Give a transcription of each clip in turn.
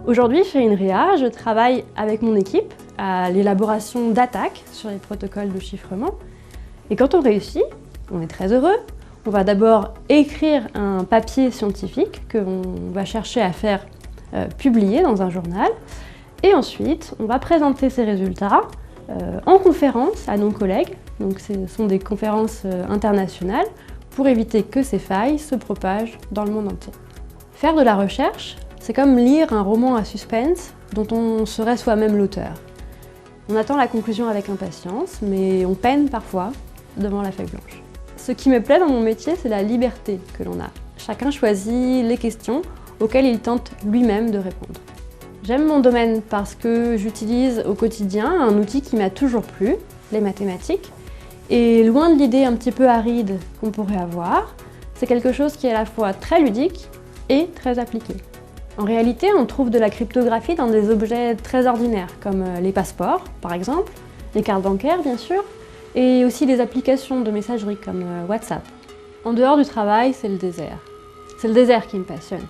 Aujourd'hui, chez INRIA, je travaille avec mon équipe à l'élaboration d'attaques sur les protocoles de chiffrement. Et quand on réussit, on est très heureux. On va d'abord écrire un papier scientifique que l'on va chercher à faire publier dans un journal. Et ensuite, on va présenter ces résultats en conférence à nos collègues. Donc, ce sont des conférences internationales pour éviter que ces failles se propagent dans le monde entier. Faire de la recherche, c'est comme lire un roman à suspense dont on serait soi-même l'auteur. On attend la conclusion avec impatience, mais on peine parfois devant la feuille blanche. Ce qui me plaît dans mon métier, c'est la liberté que l'on a. Chacun choisit les questions auxquelles il tente lui-même de répondre. J'aime mon domaine parce que j'utilise au quotidien un outil qui m'a toujours plu, les mathématiques. Et loin de l'idée un petit peu aride qu'on pourrait avoir, c'est quelque chose qui est à la fois très ludique et très appliqué. En réalité, on trouve de la cryptographie dans des objets très ordinaires, comme les passeports, par exemple, les cartes bancaires, bien sûr, et aussi les applications de messagerie comme WhatsApp. En dehors du travail, c'est le désert. C'est le désert qui me passionne.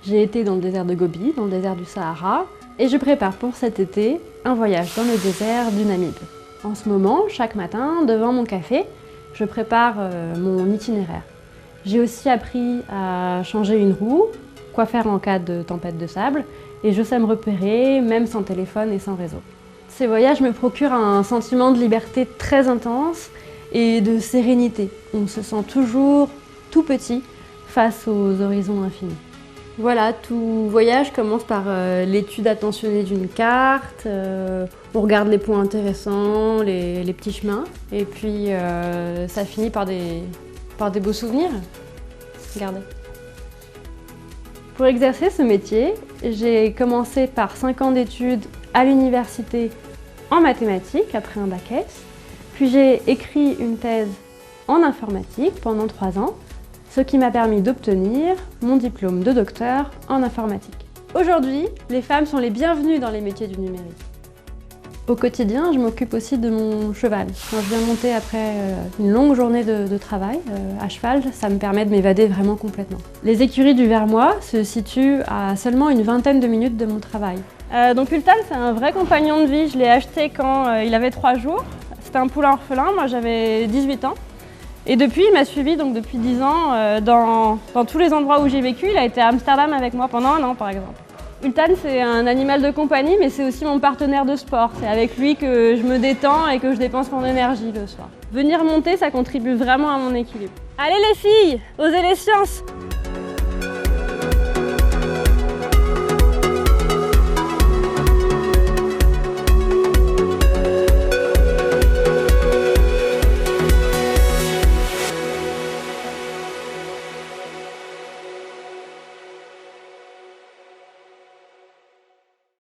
J'ai été dans le désert de Gobi, dans le désert du Sahara, et je prépare pour cet été un voyage dans le désert du Namib. En ce moment, chaque matin, devant mon café, je prépare mon itinéraire. J'ai aussi appris à changer une roue, quoi faire en cas de tempête de sable, et je sais me repérer, même sans téléphone et sans réseau. Ces voyages me procurent un sentiment de liberté très intense et de sérénité. On se sent toujours tout petit face aux horizons infinis. Voilà, tout voyage commence par l'étude attentionnée d'une carte, on regarde les points intéressants, les petits chemins, et puis ça finit par des beaux souvenirs. Regardez. Pour exercer ce métier, j'ai commencé par 5 ans d'études à l'université en mathématiques, après un bac S, puis j'ai écrit une thèse en informatique pendant 3 ans, ce qui m'a permis d'obtenir mon diplôme de docteur en informatique. Aujourd'hui, les femmes sont les bienvenues dans les métiers du numérique. Au quotidien, je m'occupe aussi de mon cheval. Quand je viens monter après une longue journée de travail à cheval, ça me permet de m'évader vraiment complètement. Les écuries du Vermois se situent à seulement une vingtaine de minutes de mon travail. Donc Ultan, c'est un vrai compagnon de vie. Je l'ai acheté quand il avait 3 jours. C'était un poulain orphelin, moi j'avais 18 ans. Et depuis, il m'a suivi donc depuis 10 ans dans tous les endroits où j'ai vécu. Il a été à Amsterdam avec moi pendant 1 an par exemple. Ultan, c'est un animal de compagnie, mais c'est aussi mon partenaire de sport. C'est avec lui que je me détends et que je dépense mon énergie le soir. Venir monter, ça contribue vraiment à mon équilibre. Allez les filles, osez les sciences!